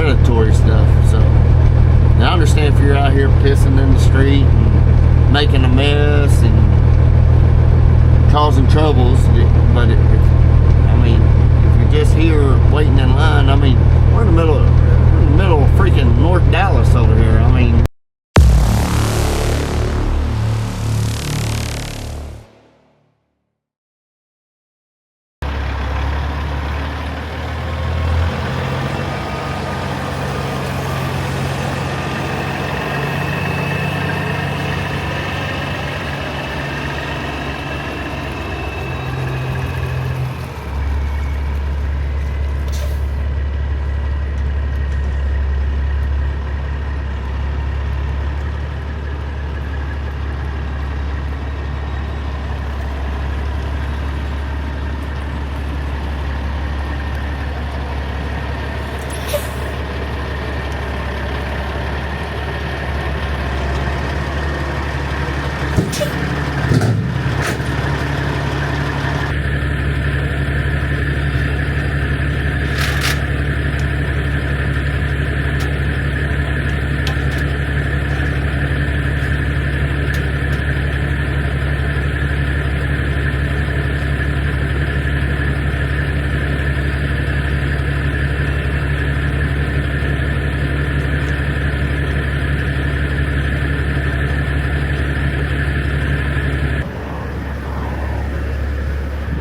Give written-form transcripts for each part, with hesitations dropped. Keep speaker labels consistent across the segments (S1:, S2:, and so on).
S1: predatory stuff. So now I understand if you're out here pissing in the street and making a mess and causing troubles, but I mean, if you're just here waiting in line, I mean, we're in the middle of freaking North Dallas over here. I mean,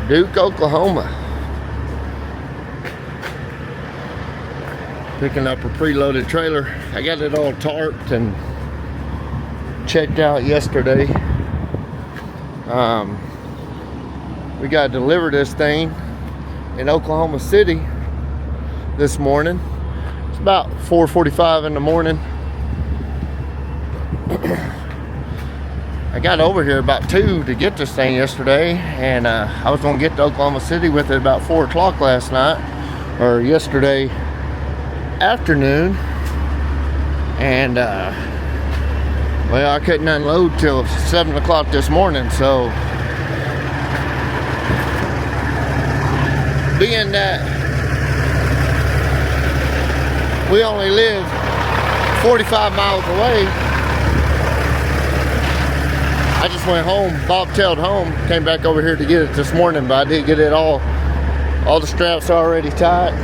S1: Duke, Oklahoma. Picking up a preloaded trailer. I got it all tarped and checked out yesterday. We got to deliver this thing in Oklahoma City this morning. It's about 4:45 in the morning. I got over here about 2 to get this thing yesterday, and I was gonna get to Oklahoma City with it about 4 o'clock last night, or yesterday afternoon, and well, I couldn't unload till 7 o'clock this morning. So being that we only live 45 miles away, I just went home, bobtailed home, came back over here to get it this morning, but I did get it all the straps are already tight.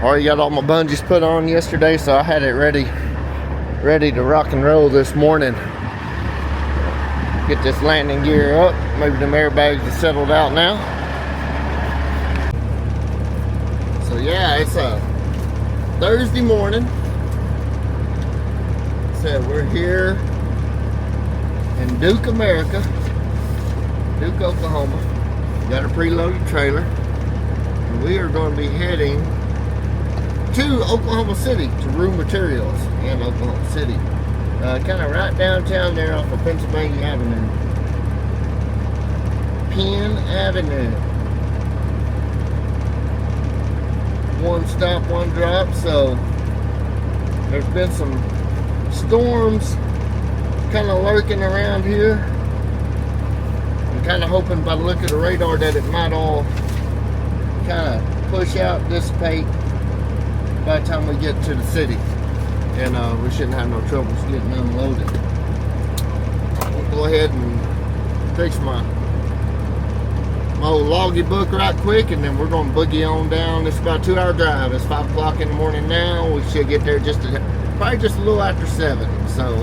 S1: Already got all my bungees put on yesterday, so I had it ready to rock and roll this morning. Get this landing gear up. Maybe the airbags are settled out now. So yeah, it's a Thursday morning. We're here in Duke, America, Duke, Oklahoma. Got a preloaded trailer, and we are going to be heading to Oklahoma City to Room Materials in Oklahoma City, kind of right downtown there off of Pennsylvania Avenue, Penn Avenue. One stop, one drop. So there's been some storms kind of lurking around here. I'm kind of hoping by the look of the radar that it might all kind of push out, dissipate by the time we get to the city, and we shouldn't have no troubles getting unloaded. We'll go ahead and fix my old loggy book right quick, and then we're going to boogie on down. It's about a 2-hour drive. It's 5 o'clock in the morning now. We should get there probably just a little after 7. So,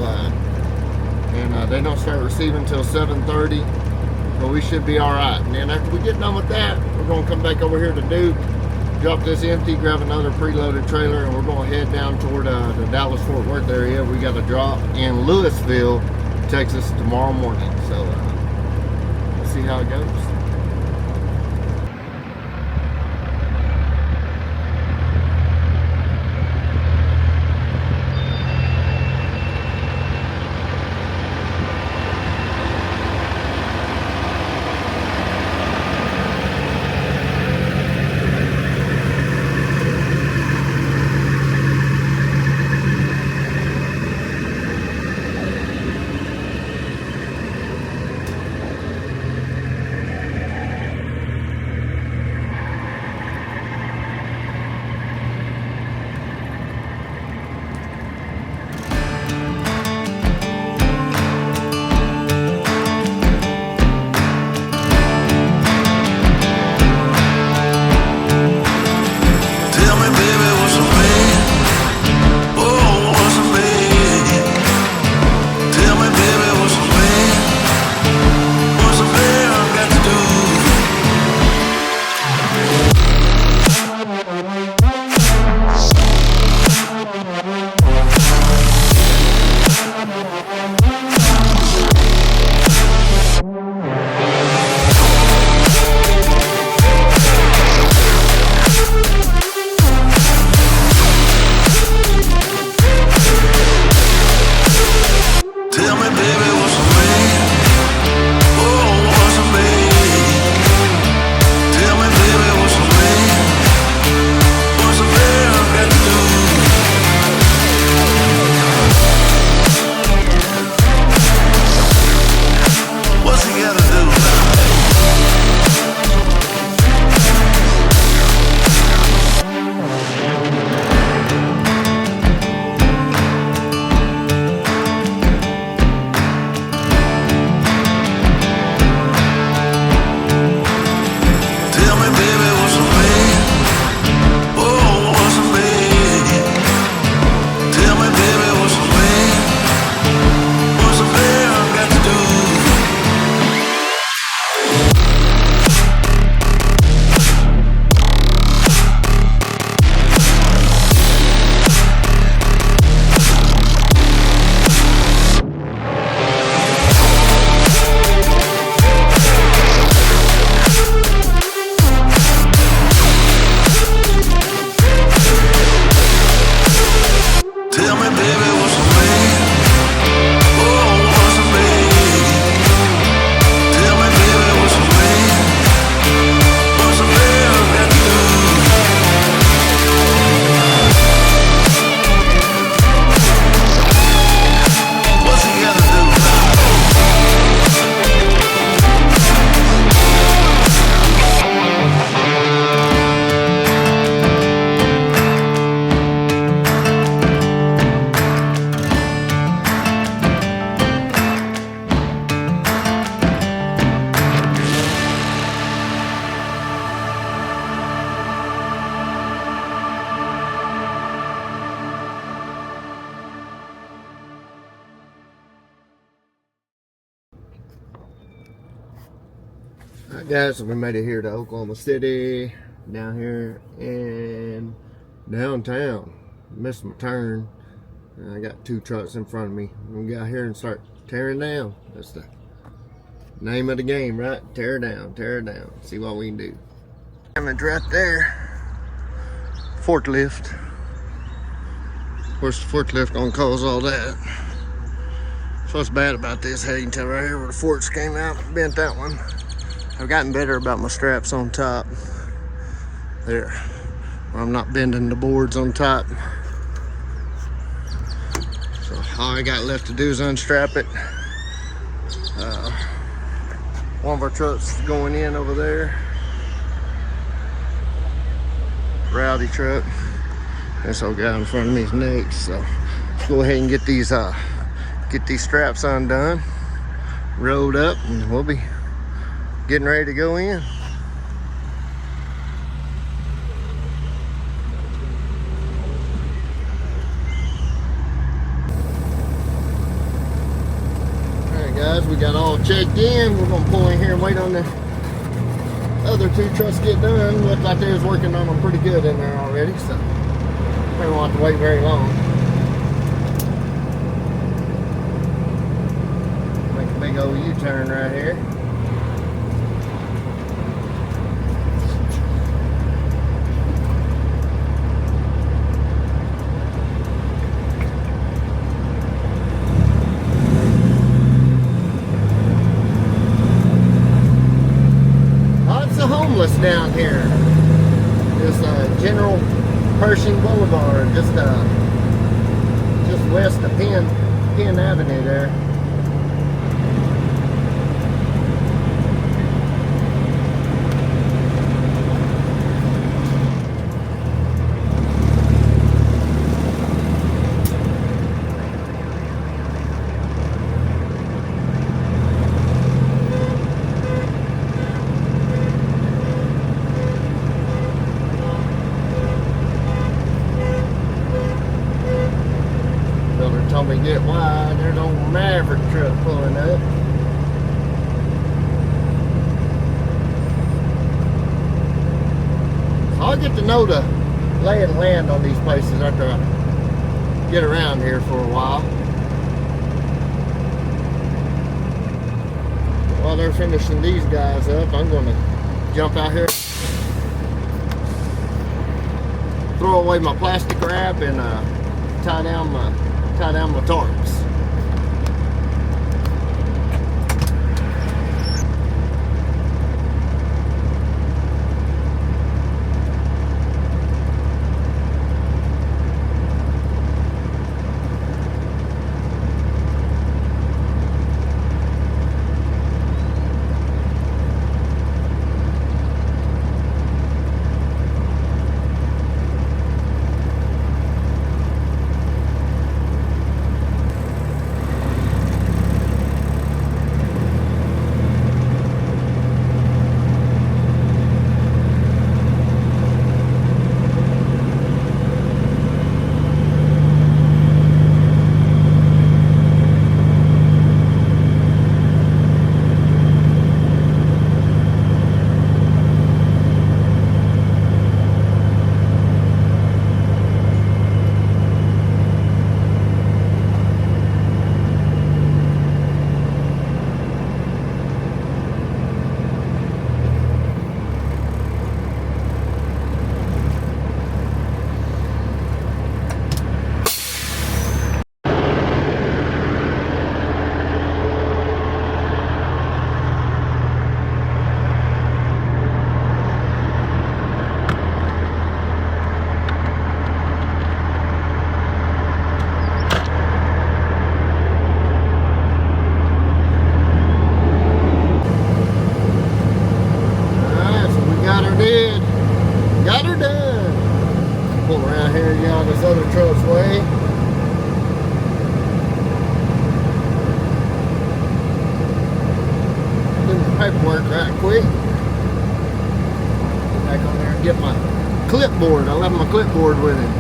S1: they don't start receiving until 7:30. So we should be all right. And then after we get done with that, we're going to come back over here to Duke, drop this empty, grab another preloaded trailer, and we're going to head down toward the Dallas-Fort Worth area. We got a drop in Louisville, Texas tomorrow morning. So we'll see how it goes. Alright guys, so we made it here to Oklahoma City, down here in downtown. Missed my turn. I got two trucks in front of me. We get out here and start tearing down. That's the name of the game, right? Tear down, tear down. See what we can do. Damage right there. Forklift. Of course, the forklift gonna cause all that. So what's bad about this? Hey, you can tell right here where the forks came out. Bent that one. I've gotten better about my straps on top. There. Where I'm not bending the boards on top. So all I got left to do is unstrap it. One of our trucks is going in over there. Rowdy truck. This old guy in front of me is next. So let's go ahead and get these straps undone, rolled up, and we'll be getting ready to go in. Alright guys, we got all checked in. We're gonna pull in here and wait on the other two trucks to get done. Looked like they was working on them pretty good in there already, so we don't have to wait very long. Make a big old U-turn right here. Down here, this General Pershing Boulevard, just west of Penn Avenue there. Told me get wide. There's old Maverick truck pulling up. So I'll get to know the lay of the land on these places after I get around here for a while. While they're finishing these guys up, I'm going to jump out here, throw away my plastic wrap, and tie down my tarps. Paperwork right quick. Get back on there and get my clipboard. I left my clipboard with him.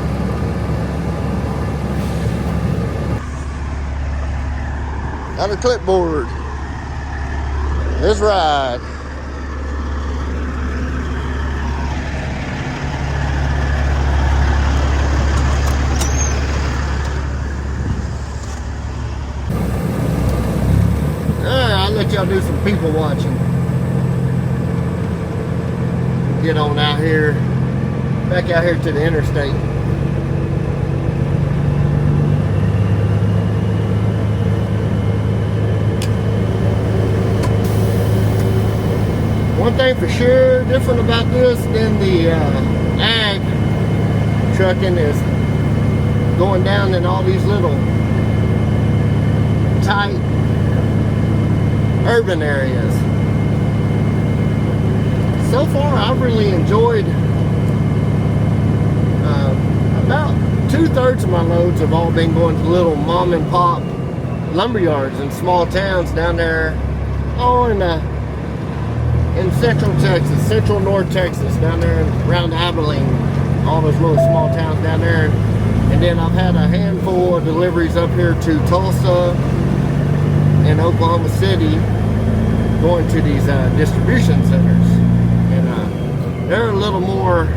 S1: Got a clipboard. Let's ride. let y'all do some people watching. Get on out here, back out here to the interstate. One thing for sure different about this than the ag trucking is going down in all these little tight urban areas. So far I've really enjoyed about 2/3 of my loads have all been going to little mom and pop lumber yards in small towns down there in central Texas, central North Texas, down there around Abilene, all those little small towns down there. And then I've had a handful of deliveries up here to Tulsa and Oklahoma City, going to these distribution centers. And they're a little more,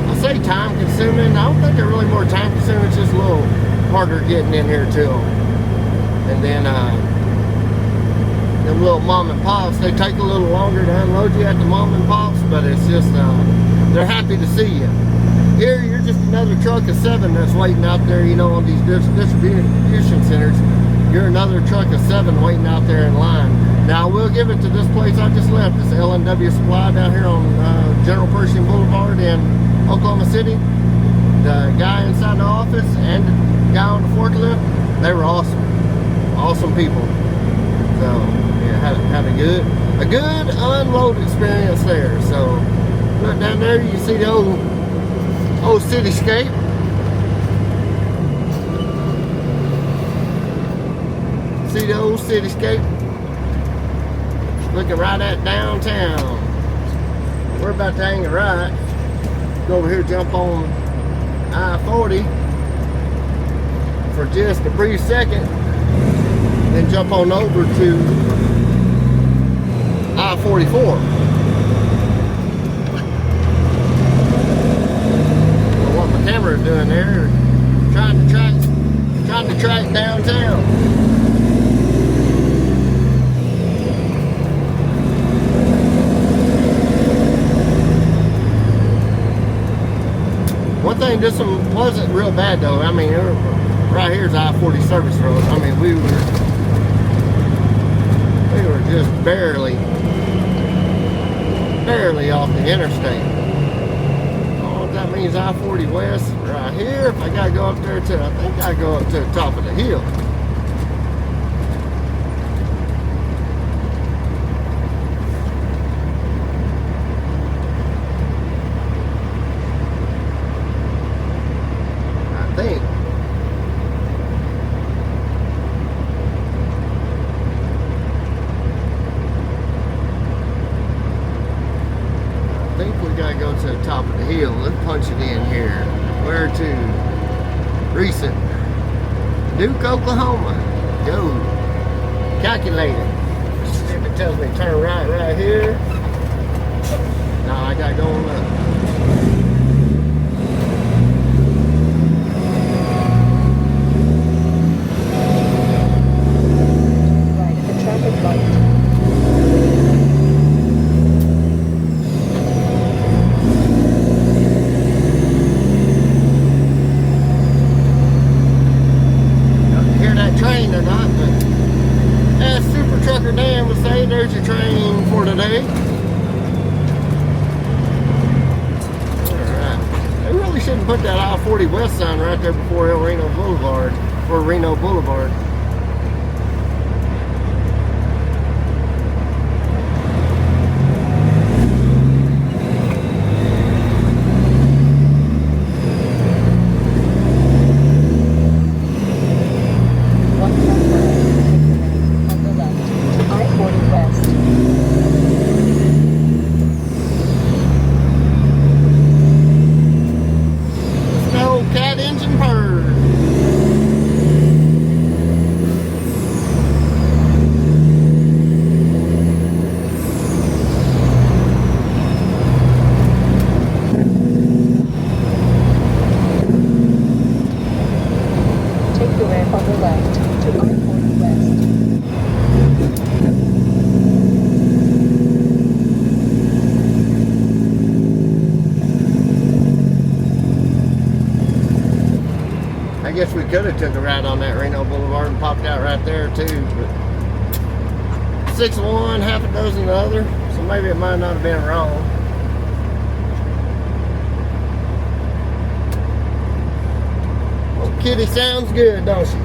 S1: I say time consuming. I don't think they're really more time consuming, it's just a little harder getting in here to them. And then them little mom and pops, they take a little longer to unload you at the mom and pops, but it's just, they're happy to see you. Here, you're just another truck of 7 that's waiting out there, you know, on these distribution centers. You're another truck of 7 waiting out there in line. Now, I will give it to this place I just left, this L&W Supply down here on General Pershing Boulevard in Oklahoma City. The guy inside the office and the guy on the forklift, they were awesome. Awesome people. So, yeah, had a good unload experience there. So, look down there, you see the old cityscape. See the old cityscape? Looking right at downtown. We're about to hang a right. Go over here, jump on I-40 for just a brief second. Then jump on over to I-44. What my camera is doing there, trying to track downtown. One thing, this one wasn't real bad though. I mean, right here's I-40 service road. I mean, we were just barely off the interstate. Oh, that means I-40 West right here. If I gotta go up there to, I think I go up to the top of the hill. I think. Go to the top of the hill. Let's punch it in here. Where to? Recent. Duke, Oklahoma. Go. Calculate it. If it tells me to turn right here. No, I gotta go on up.
S2: Right at the traffic light.
S1: Train or not, but as Super Trucker Dan would say, there's your train for today. Alright. They really shouldn't put that I-40 West sign right there before El Reno Boulevard, or Reno Boulevard.
S2: Take the ramp on the left to I-40 West.
S1: could have took a ride on that Reno Boulevard and popped out right there too, but 6 of one, half a dozen of the other, so maybe it might not have been wrong. Well, Kitty sounds good, don't she?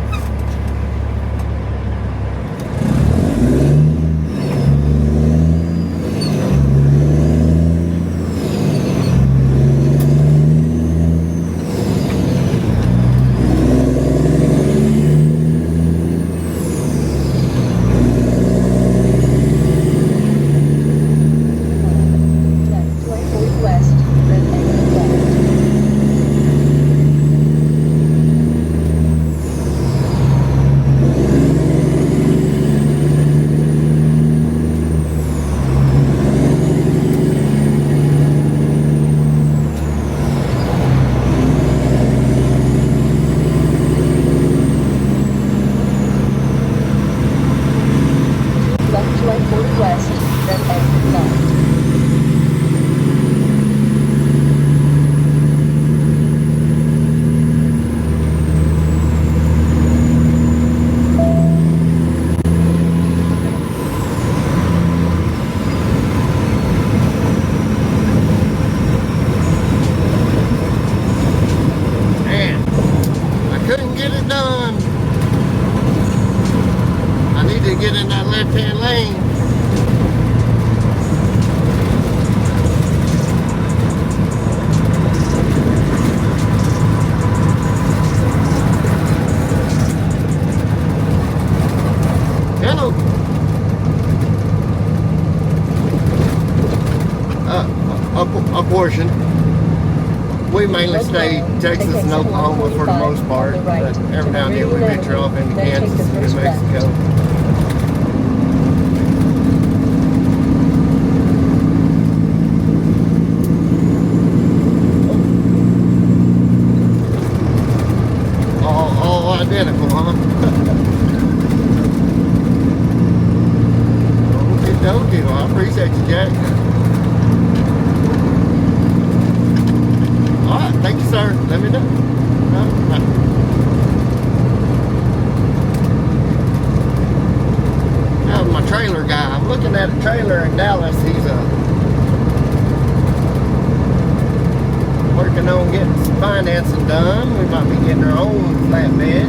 S1: A portion. We mainly stay Texas and Oklahoma for the most part, but every now and then we venture off into Kansas and New Mexico. All identical, huh? Okay, well, I appreciate you, Jack. Alright, thank you, sir. Let me know. No. Now, my trailer guy. I'm looking at a trailer in Dallas. He's working on getting some financing done. We might be getting our own flatbed.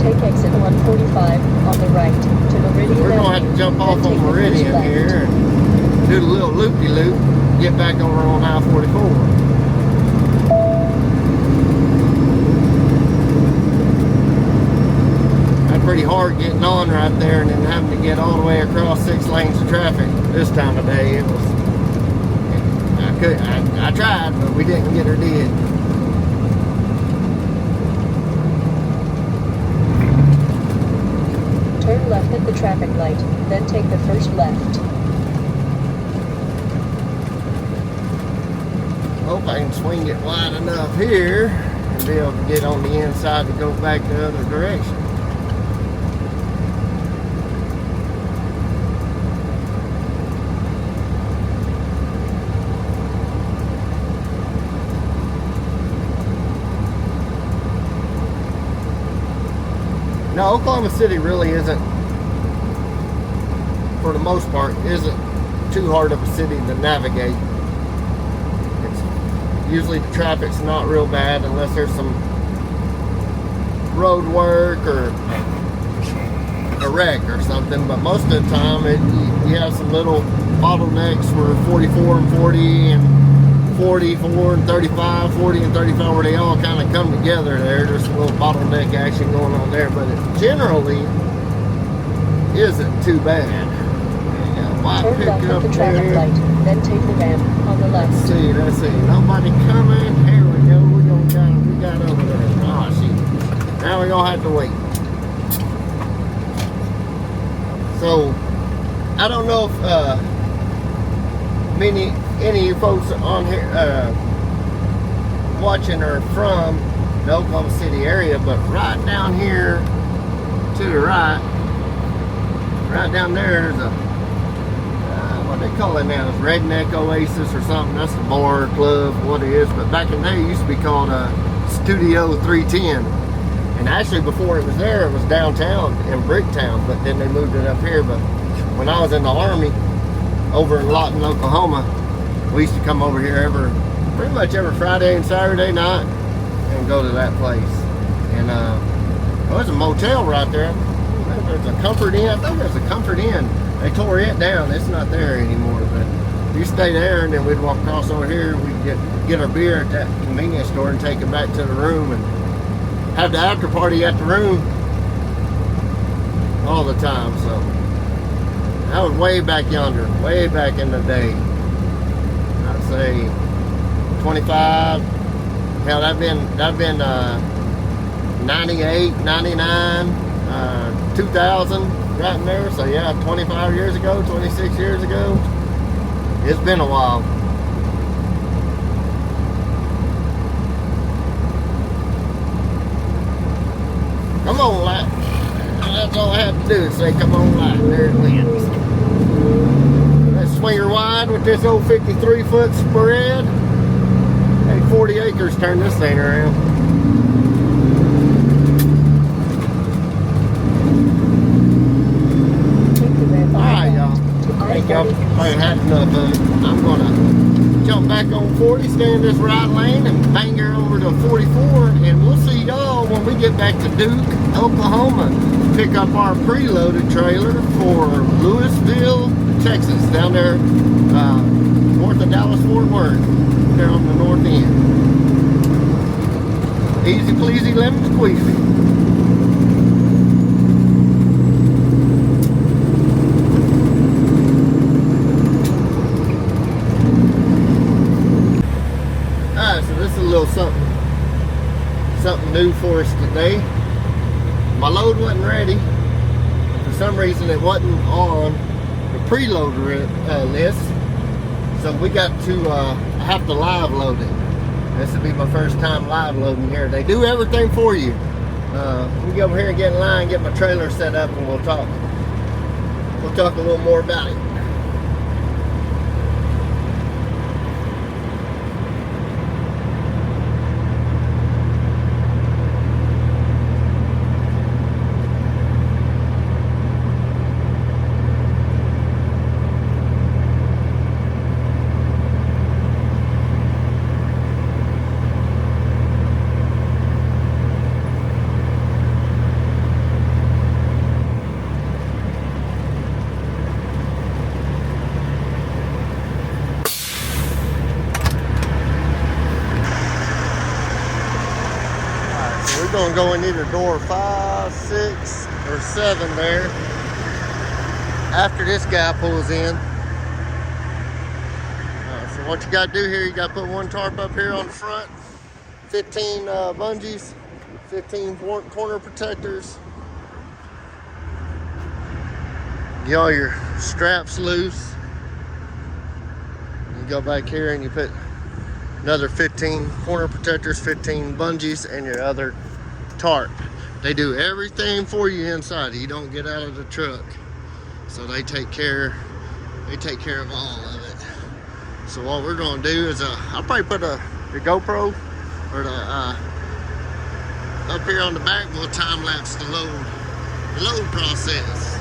S2: Take exit 145 on the right to Meridian.
S1: We're going to have to jump off on Meridian here and do a little loop-de-loop, get back over on I-44. That's pretty hard getting on right there and then having to get all the way across 6 lanes of traffic this time of day. It was, I tried, but we didn't get her did.
S2: Turn left at the traffic light, then take the first left.
S1: Hope I can swing it wide enough here and be able to get on the inside to go back the other direction. Now, Oklahoma City really isn't, for the most part, isn't too hard of a city to navigate. Usually the traffic's not real bad unless there's some road work or a wreck or something, but most of the time you have some little bottlenecks where 44 and 40 and 44 and 35, 40 and 35, where they all kind of come together there. There's a little bottleneck action going on there, but it generally isn't too bad.
S2: Turn left at the traffic light, then take the ramp on the left.
S1: Let's see. Nobody coming. Here we go. We got over there. Oh, see. Now we're gonna have to wait. So, I don't know if any of you folks on here watching are from the Oklahoma City area, but right down here to the right down there, there's a what they call it now? It's Redneck Oasis or something. That's the bar, club, what it is. But back in the day, it used to be called Studio 310. And actually, before it was there, it was downtown in Bricktown. But then they moved it up here. But when I was in the Army over in Lawton, Oklahoma, we used to come over here pretty much every Friday and Saturday night and go to that place. And there's a motel right there. There's a Comfort Inn. I think there's a Comfort Inn. They tore it down. It's not there anymore. But you stay there, and then we'd walk across over here. We'd get our beer at that convenience store and take it back to the room and have the after party at the room all the time. So that was way back yonder, way back in the day. I'd say 25. Hell, that'd been 98, 99, 2000, right in there. So yeah, 25 years ago, 26 years ago. It's been a while. Come on, light. That's all I have to do is say, come on, light. There it wins. That swinger wide with this old 53-foot spread. Hey, 40 acres turn this thing around. Alright, y'all. Hey, y'all. I ain't had enough of it. I'm going to jump back on 40, stay in this right lane, and bang her over to 44, and we'll see y'all when we get back to Duke, Oklahoma. Pick up our preloaded trailer for Louisville, Texas, down there north of Dallas-Fort Worth, there on the north end. Easy pleasy, lemon squeezy. Something new for us today. My load wasn't ready. For some reason it wasn't on the preloader list. So we got to have to live load it. This will be my first time live loading here. They do everything for you. We go over here and get in line, get my trailer set up, and we'll talk a little more about it. We're going to go in either door 5, 6, or 7 there after this guy pulls in. So what you got to do here, you got to put one tarp up here on the front, 15 bungees, 15 corner protectors. Get all your straps loose. You go back here and you put another 15 corner protectors, 15 bungees, and your other tarp. They do everything for you inside. You don't get out of the truck, so they take care of all of it. So what we're going to do is I'll probably put the GoPro or the up here on the back. We'll time lapse the load process.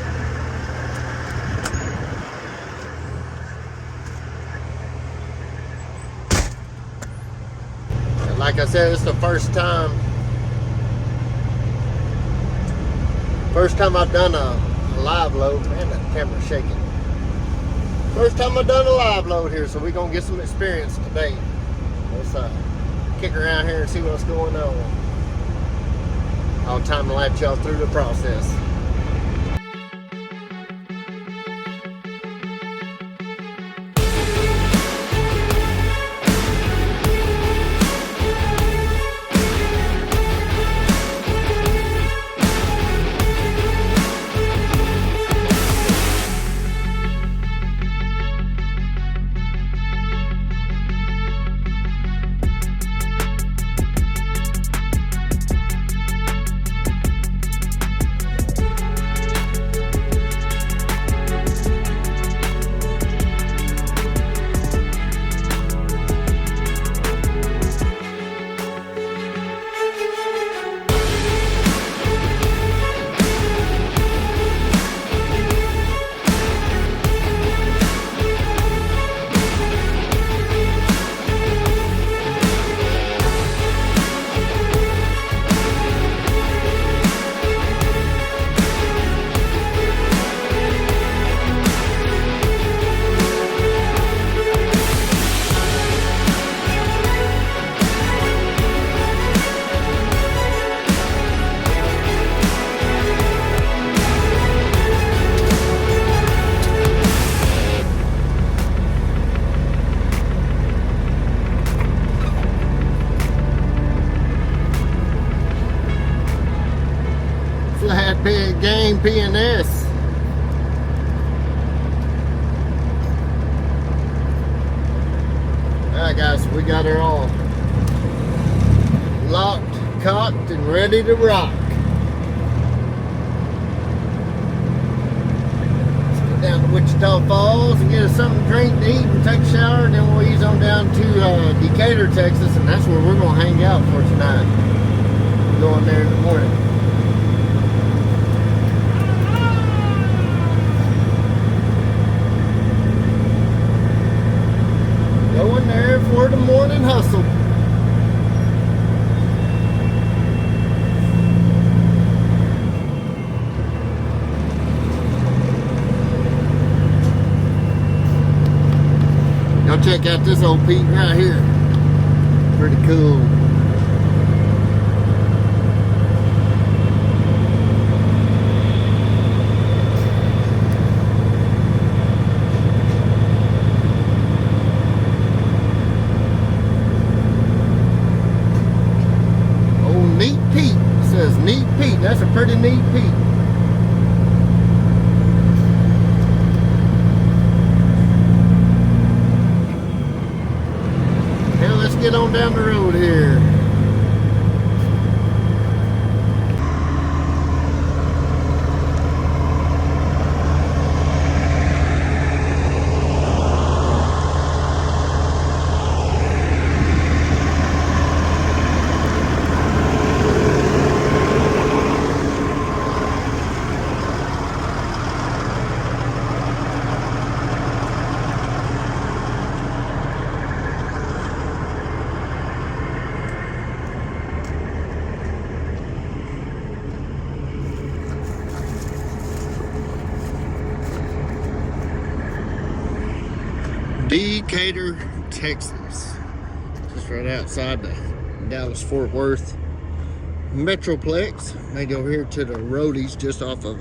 S1: And like I said, it's the first time I've done a live load. Man, that camera's shaking. First time I've done a live load here, so we're gonna get some experience today. Let's kick around here and see what's going on. I'll time lapse y'all through the process. that game PNS. Alright guys, we got her all locked, cocked, and ready to rock. Let's go down to Wichita Falls and get us something to drink, to eat, and take a shower, and then we'll ease on down to Decatur, Texas, and that's where we're going to hang out for tonight. Going there in the morning. Going there for the morning hustle. Y'all check out this old peak right here. Pretty cool. Neat peak. That's a pretty neat peak. Now let's get on down the road here. Decatur, Texas, just right outside the Dallas-Fort Worth Metroplex. Made over here to the roadies just off of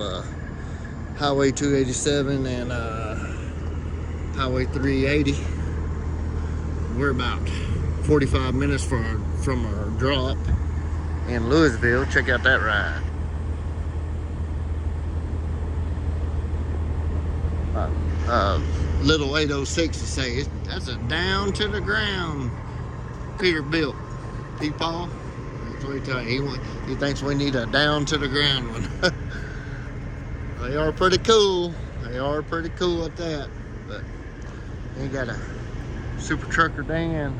S1: Highway 287 and Highway 380. We're about 45 minutes from our drop in Louisville. Check out that ride. Little 806 to say that's a down to the ground Peterbilt. P-Paul, that's what he tell you. He thinks we need a down to the ground one. They are pretty cool. They are pretty cool at that. But you got a Super Trucker Dan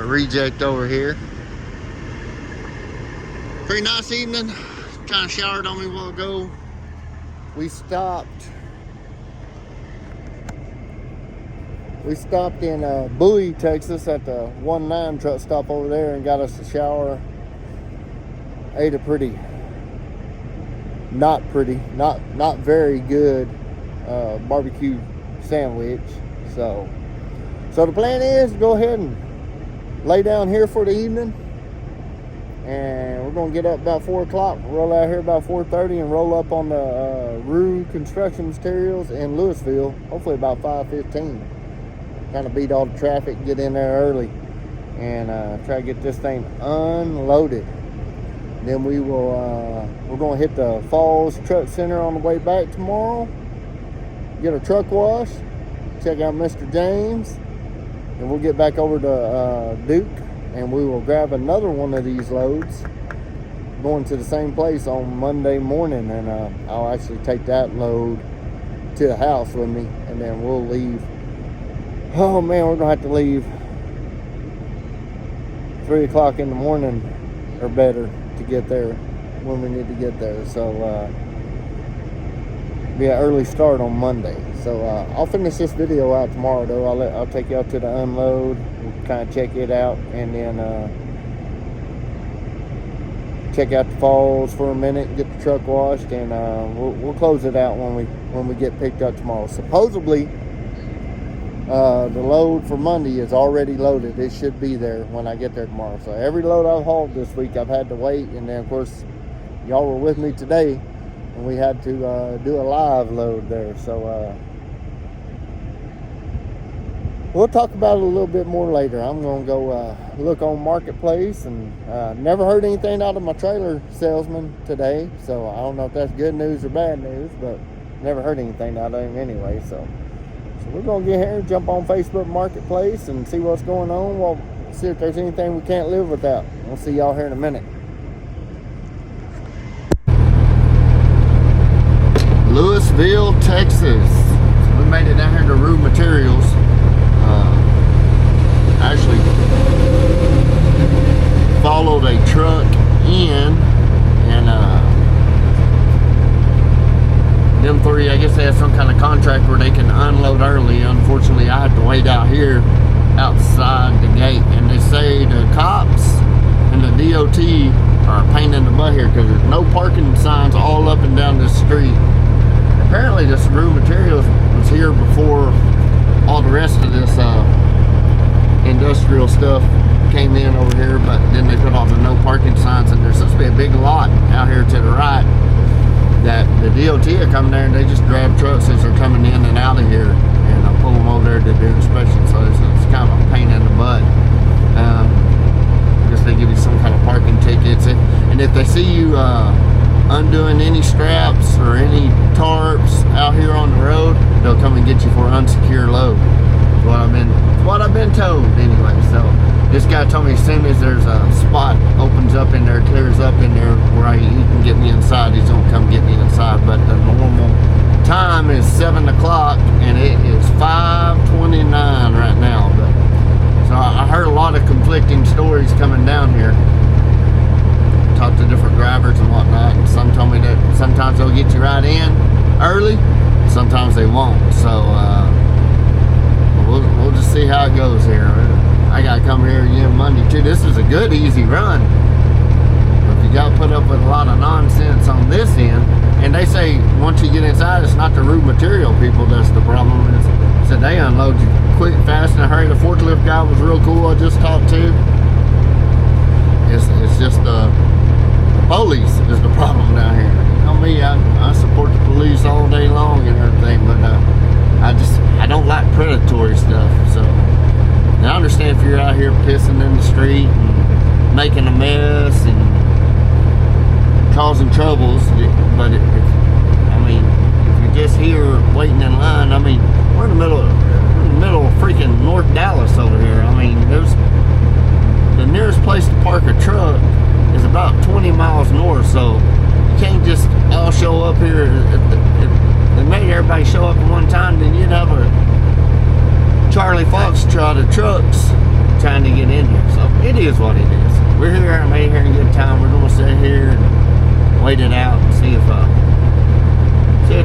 S1: reject over here. Pretty nice evening. Kind of showered on me a while ago. We stopped in Bowie, Texas at the 1-9 truck stop over there and got us a shower. Ate a not very good barbecue sandwich. So the plan is to go ahead and lay down here for the evening. And we're gonna get up about 4 o'clock, roll out here about 4:30 and roll up on the Rue Construction Materials in Louisville, hopefully about 5:15. Kind of beat all the traffic, get in there early, and try to get this thing unloaded. Then we're gonna hit the Falls Truck Center on the way back tomorrow, get a truck wash, check out Mr. James, and we'll get back over to Duke, and we will grab another one of these loads going to the same place on Monday morning, and I'll actually take that load to the house with me, and then we'll leave. Oh man, we're gonna have to leave 3 o'clock in the morning or better to get there when we need to get there. So be an early start on Monday. So I'll finish this video out tomorrow though. I'll take you out to the unload, we'll kind of check it out, and then check out the falls for a minute, get the truck washed, and we'll close it out when we get picked up tomorrow. Supposedly the load for Monday is already loaded. It should be there when I get there tomorrow. So every load I've hauled this week, I've had to wait, and then of course y'all were with me today, and we had to do a live load there. So we'll talk about it a little bit more later. I'm gonna go look on Marketplace, and never heard anything out of my trailer salesman today, so I don't know if that's good news or bad news, but never heard anything out of him anyway. So we're gonna get here, jump on Facebook Marketplace and see what's going on. We'll see if there's anything we can't live without. We'll see y'all here in a minute. Louisville, Texas. So we made it down here to Rube Materials. Actually followed a truck in, and them three, I guess they have some kind of contract where they can unload early. Unfortunately, I have to wait out here outside the gate, and they say the cops and the DOT are a pain in the butt here because there's no parking signs all up and down this street. Apparently this Rube Materials was here before all the rest of this industrial stuff came in over here, but then they put all the no parking signs, and there's supposed to be a big lot out here to the right that the DOT are coming there, and they just grab trucks as they're coming in and out of here, and I'll pull them over there to do inspection. So it's kind of a pain in the butt. I guess they give you some kind of parking tickets, and if they see you undoing any straps or any tarps out here on the road, they'll come and get you for an unsecured load. What I've been told anyway. So this guy told me as soon as there's a spot opens up in there, clears up in there where he can get me inside, he's gonna come get me inside. But the normal time is 7 o'clock, and it is 5:29 right now. So I heard a lot of conflicting stories coming down here. Talked to different drivers and whatnot, and some told me that sometimes they'll get you right in early, sometimes they won't. So we'll just see how it goes here. I gotta come here again Monday too. This is a good easy run, but you gotta put up with a lot of nonsense on this end. And they say once you get inside, it's not the Rube Material people that's the problem. It's that they unload you quick, fast, in a hurry. The forklift guy was real cool, I just talked to. It's just the police is the problem down here. You know me, I support the police all day long and everything, but I don't like predatory stuff. So now I understand if you're out here pissing in the street and making a mess and causing troubles, but if you're just here waiting in line, we're in the middle of freaking North Dallas over here. There's the nearest place to park a truck is about 20 miles north, so you can't just all show up here. If they made everybody show up at one time, then you'd have a Charlie Foxtrot of trucks trying to get in here. So it is what it is. We're here and made here in good time. We're going to sit here and wait it out and see if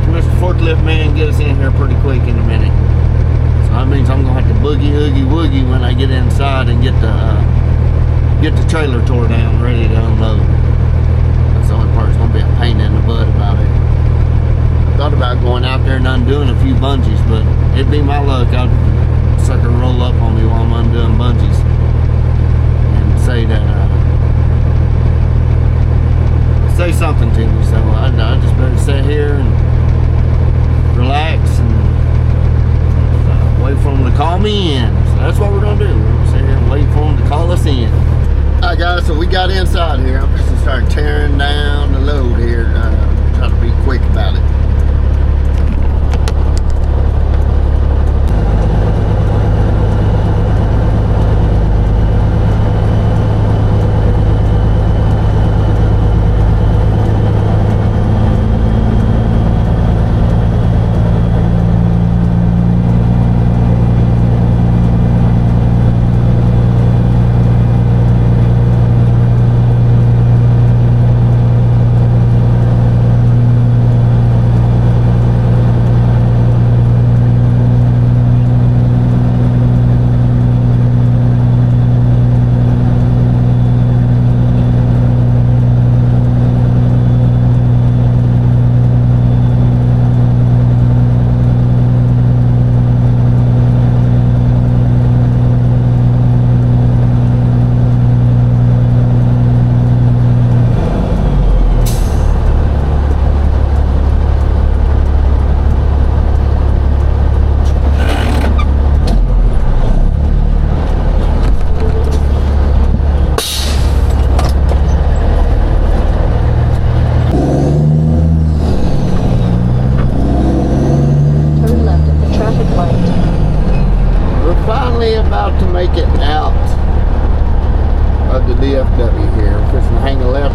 S1: Mr. Forklift Man gets us in here pretty quick in a minute. So that means I'm going to have to boogie oogie woogie when I get inside and get the trailer tore down, ready to unload. That's the only part that's going to be a pain in the butt about it. I thought about going out there and undoing a few bungees, but it'd be my luck. I'd sucker roll up on me while I'm undoing bungees and say something to me. So I just better sit here and relax and wait for them to call me in. So that's what we're going to do. We're going to sit here and wait for them to call us in. Alright guys, so we got inside here. I'm just going to start tearing down the load here. Try to be quick about it.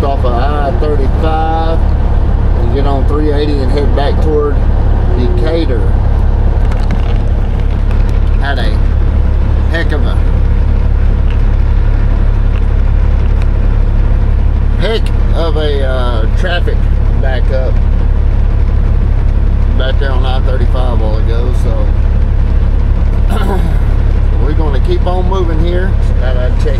S1: just off of I-35 and get on 380 and head back toward Decatur. Had a heck of a traffic backup back there on I-35 a while ago, so we're going to keep on moving here. Gotta check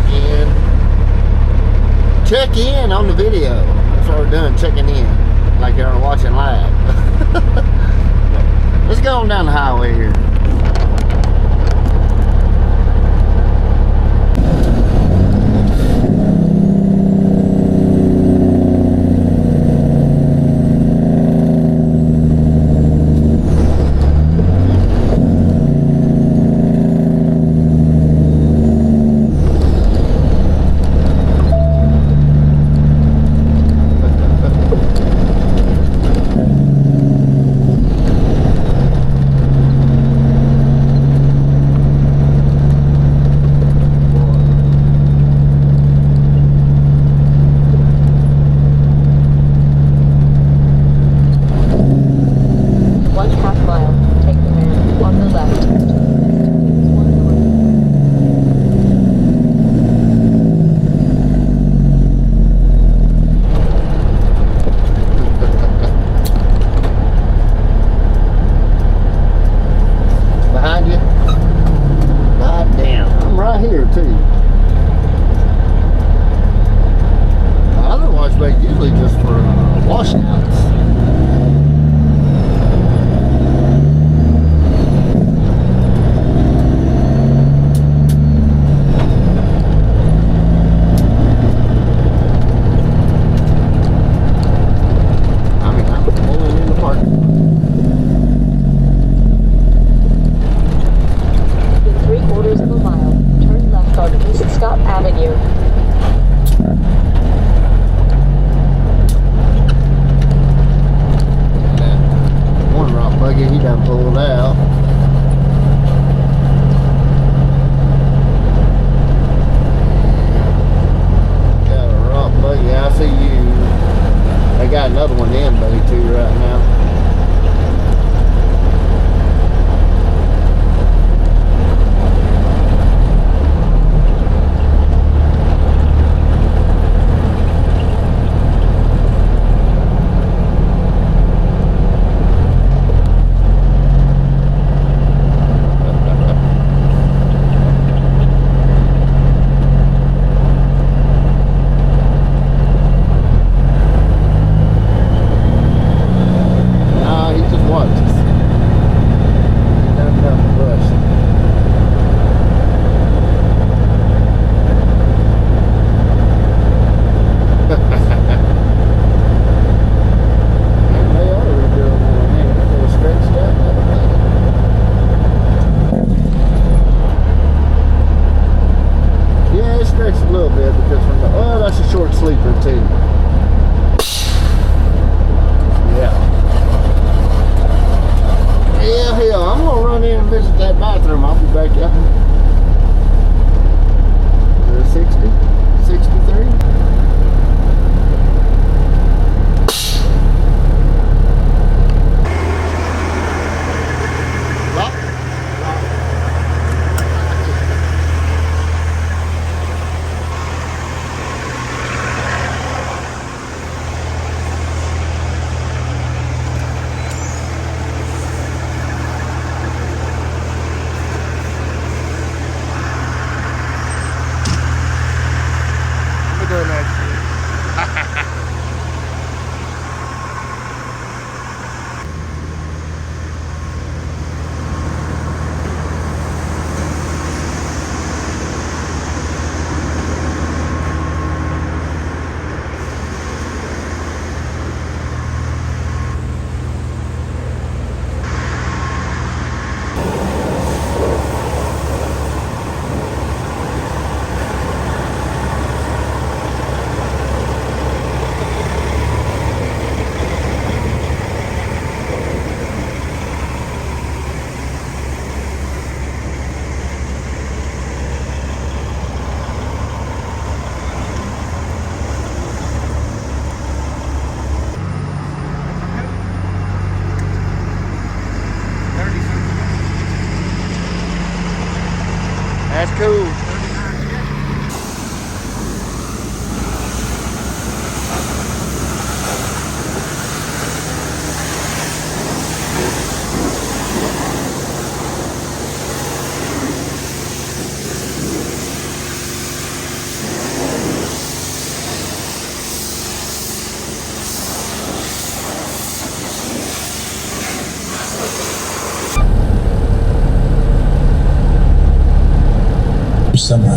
S1: in on the video. That's what we're doing, checking in like you're watching live. Let's go on down the highway here.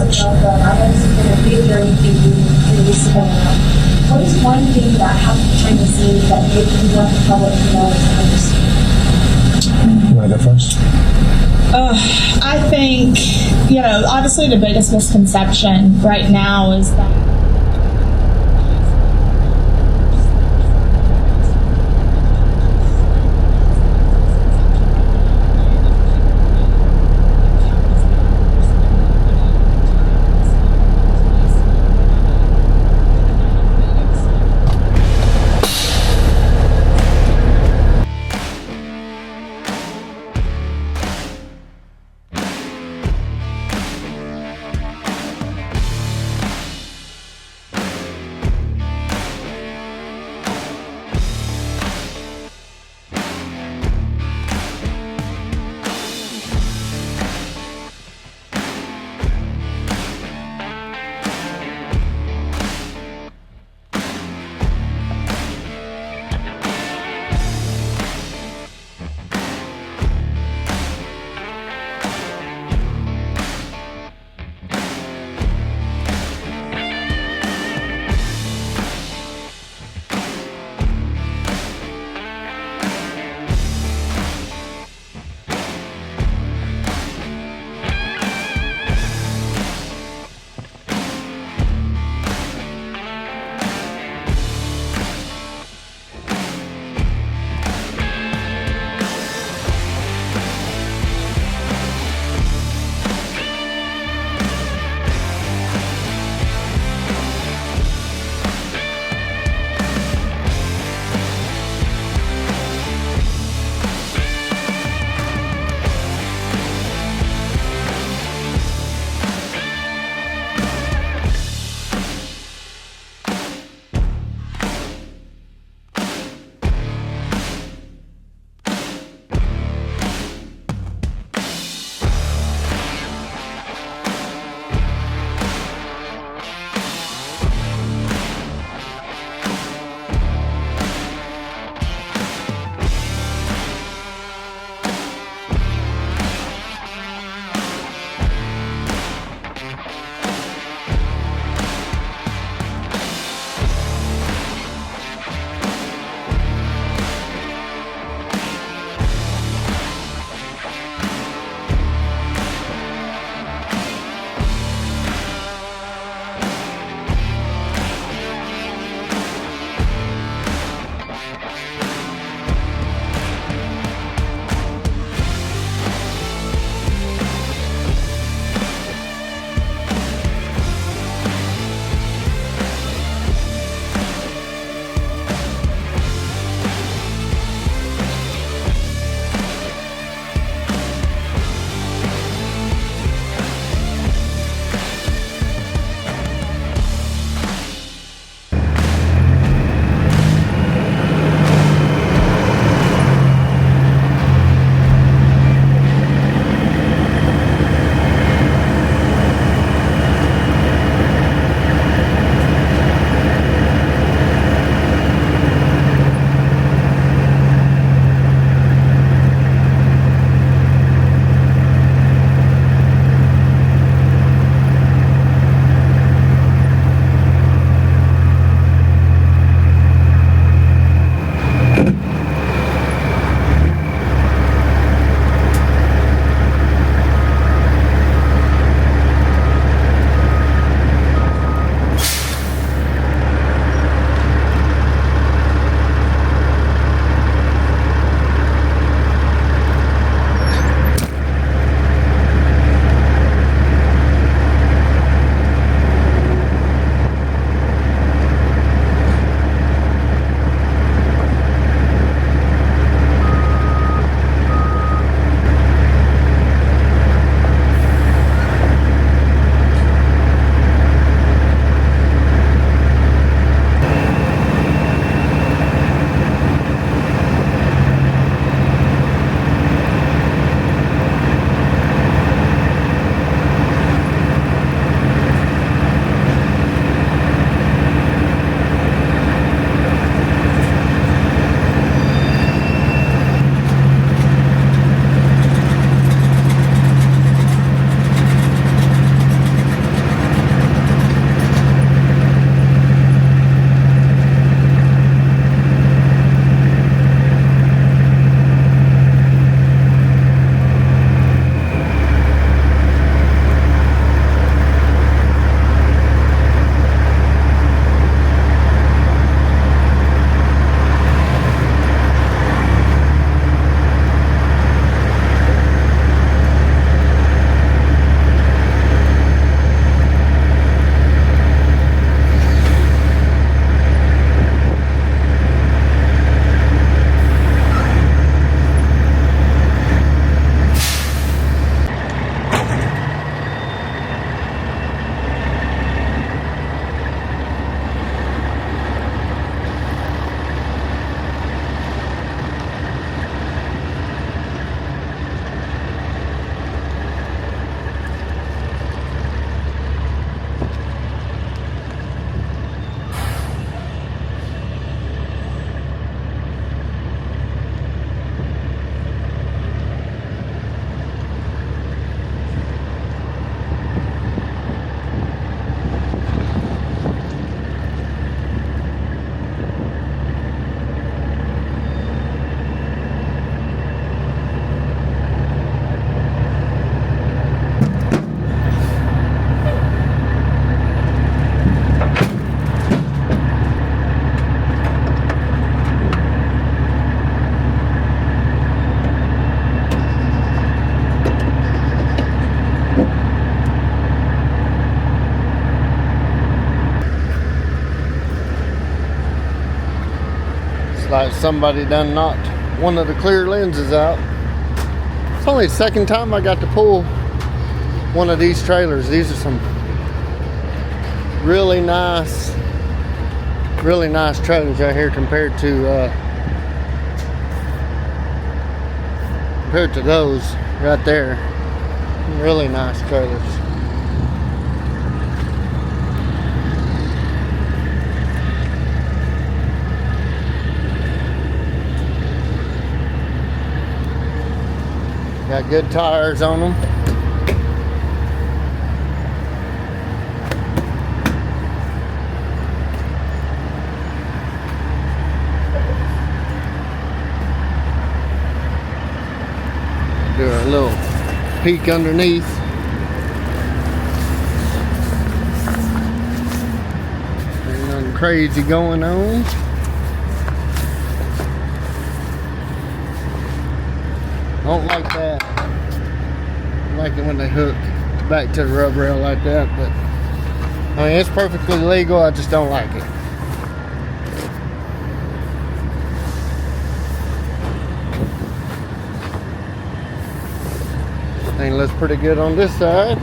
S3: much.
S4: I know this has been a big journey for you in this Savannah. What is one thing that happened behind the scenes that you want the public to know as
S3: You want to go first?
S5: I think, obviously the biggest misconception right now is that
S1: like somebody done knocked one of the clear lenses out. It's only the second time I got to pull one of these trailers. These are some really nice trailers right here compared to those right there. Really nice trailers. Got good tires on them. Do a little peek underneath. Ain't nothing crazy going on. Don't like that. I like it when they hook back to the rub rail like that, but I mean, it's perfectly legal. I just don't like it. Thing looks pretty good on this side.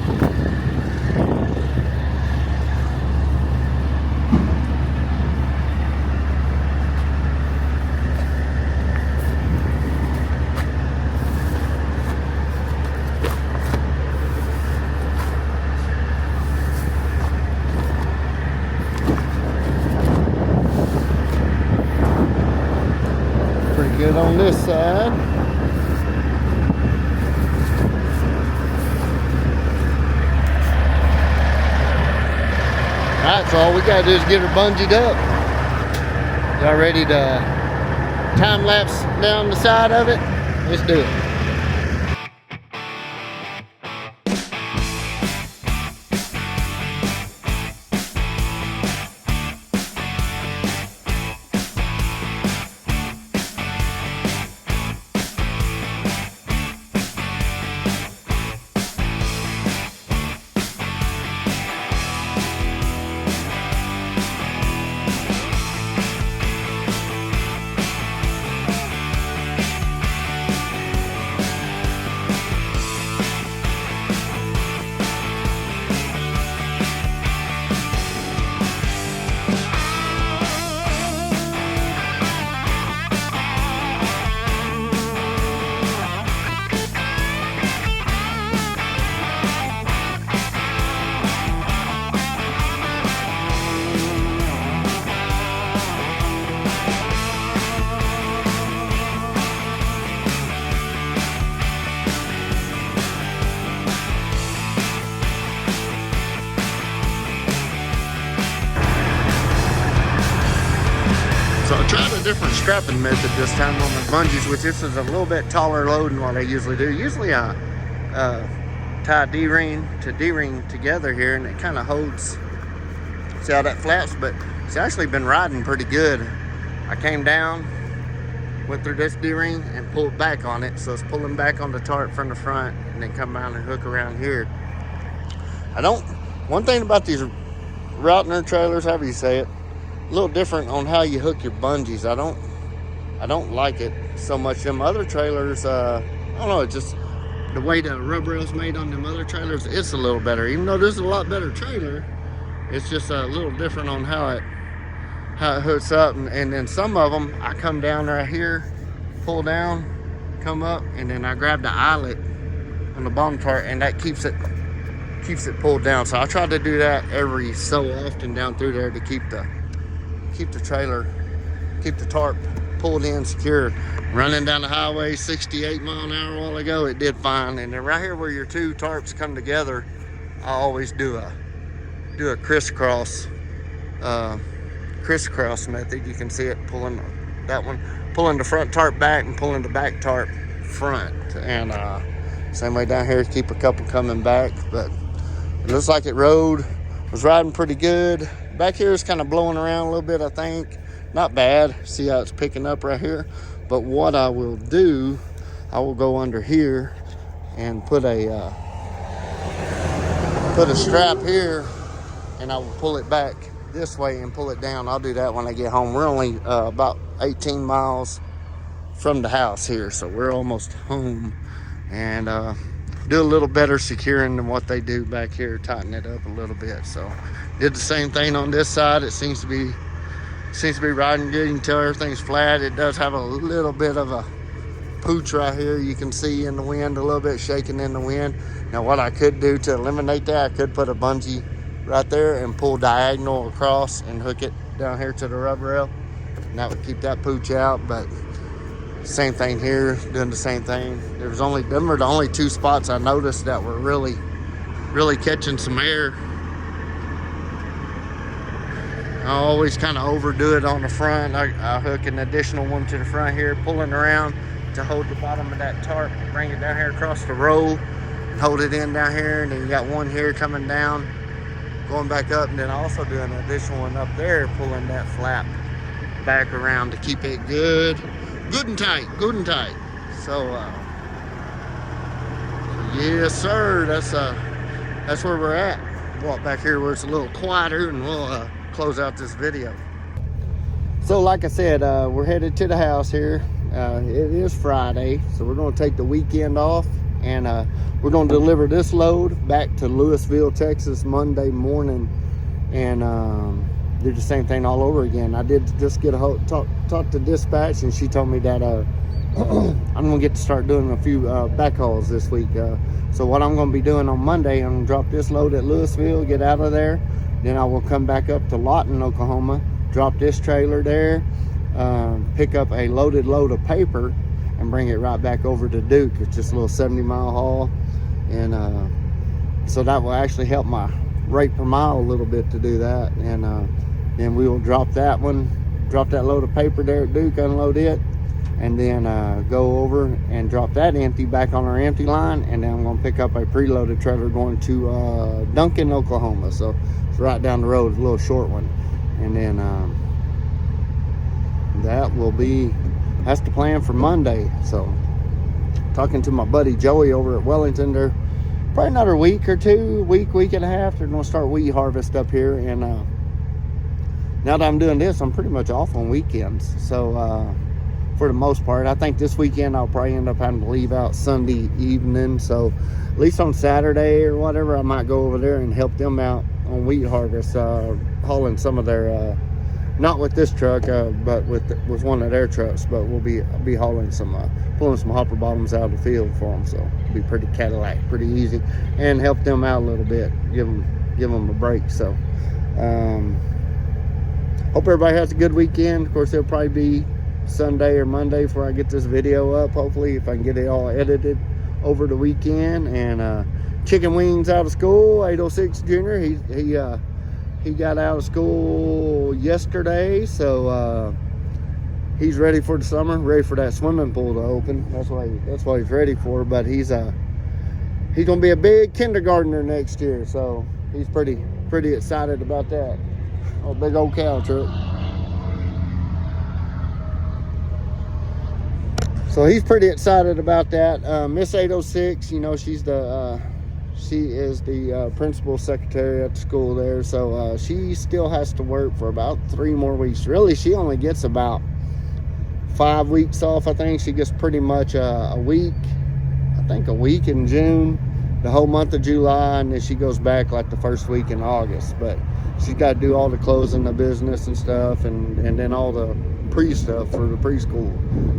S1: Pretty good on this side. Alright, so all we gotta do is get her bungeed up. Y'all ready to time lapse down the side of it? Let's do it. So I tried a different strapping method this time on the bungees, which this is a little bit taller load than what I usually do. Usually I tie D-ring to D-ring together here, and it kind of holds, see how that flaps, but it's actually been riding pretty good. I came down, went through this D-ring and pulled back on it, so it's pulling back on the tarp from the front and then come around and hook around here. One thing about these Routner trailers, however you say it, a little different on how you hook your bungees. I don't like it so much. Them other trailers, I don't know, it's just the way the rub rail's made on them other trailers, it's a little better. Even though this is a lot better trailer, it's just a little different on how it hooks up. And then some of them, I come down right here, pull down, come up, and then I grab the eyelet on the bottom part, and that keeps it pulled down. So I try to do that every so often down through there to keep the trailer, keep the tarp pulled in secure. Running down the highway 68 mile an hour a while ago, it did fine. And then right here where your two tarps come together, I always do a crisscross method. You can see it pulling that one, pulling the front tarp back and pulling the back tarp front. And same way down here, keep a couple coming back. But it looks like it was riding pretty good. Back here is kind of blowing around a little bit, I think. Not bad. See how it's picking up right here. But what I will do, I will go under here and put a strap here, and I will pull it back this way and pull it down. I'll do that when I get home. We're only about 18 miles from the house here, so we're almost home. And do a little better securing than what they do back here, tighten it up a little bit. So did the same thing on this side. It seems to be riding good. You can tell everything's flat. It does have a little bit of a pooch right here, you can see in the wind, a little bit shaking in the wind. Now what I could do to eliminate that, I could put a bungee right there and pull diagonal across and hook it down here to the rubber rail, and that would keep that pooch out. But same thing here, doing the same thing. Them were the only two spots I noticed that were really catching some air. I always kind of overdo it on the front. I hook an additional one to the front here, pulling around to hold the bottom of that tarp, bring it down here across the row, and hold it in down here. And then you got one here coming down, going back up, and then also do an additional one up there, pulling that flap back around to keep it good and tight, So yes sir, that's where we're at. Walk back here where it's a little quieter, and we'll close out this video. So like I said, we're headed to the house here. It is Friday, so we're going to take the weekend off, and we're going to deliver this load back to Louisville, Texas Monday morning, and do the same thing all over again. I did just get talk to dispatch, and she told me that I'm going to get to start doing a few backhauls this week. So what I'm going to be doing on Monday, I'm going to drop this load at Louisville, get out of there, then I will come back up to Lawton, Oklahoma, drop this trailer there, pick up a loaded load of paper, and bring it right back over to Duke. It's just a little 70-mile haul, and so that will actually help my rate per mile a little bit to do that. And then we will drop that load of paper there at Duke, unload it, and then go over and drop that empty back on our empty line. And then I'm going to pick up a preloaded trailer going to Duncan, Oklahoma. So it's right down the road, a little short one. And then that's the plan for Monday. So talking to my buddy Joey over at Wellington, they're probably another week or two, week and a half, they're gonna start wheat harvest up here. And now that I'm doing this, I'm pretty much off on weekends. So for the most part, I think this weekend I'll probably end up having to leave out Sunday evening. So at least on Saturday or whatever, I might go over there and help them out on wheat harvest, hauling some of their not with this truck, but with one of their trucks. But we'll be hauling pulling some hopper bottoms out of the field for them. So it'll be pretty Cadillac, pretty easy, and help them out a little bit, give them a break. So hope everybody has a good weekend. Of course, it'll probably be Sunday or Monday before I get this video up. Hopefully, if I can get it all edited over the weekend. And Chicken Wings out of school, 806 Junior. He got out of school yesterday, so he's ready for the summer, ready for that swimming pool to open. That's what he's ready for. But he's gonna be a big kindergartner next year, so he's pretty excited about that. Oh, big old cow truck. So he's pretty excited about that. Miss 806, you know, she is the principal secretary at the school there. So she still has to work for about 3 more weeks. Really, she only gets about 5 weeks off. I think she gets pretty much a week in June, the whole month of July, and then she goes back like the first week in August. But she's got to do all the closing the business and stuff, and then all the pre-stuff for the preschool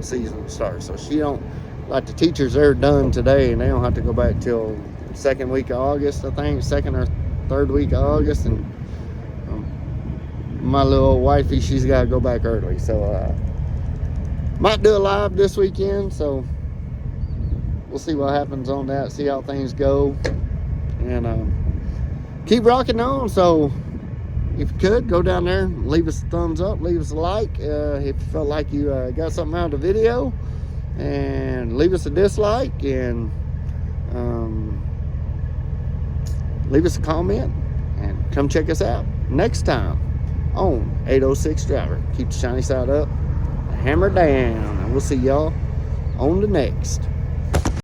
S1: season starts. So she don't, like the teachers, they're done today, and they don't have to go back till second week of August, I think, second or third week of August. And my little old wifey, she's got to go back early. So might do a live this weekend, so we'll see what happens on that, see how things go, and keep rocking on. So if you could, go down there, leave us a thumbs up, leave us a like if you felt like you got something out of the video, and leave us a dislike, and leave us a comment, and come check us out next time on 806 Driver. Keep the shiny side up, hammer down, and we'll see y'all on the next.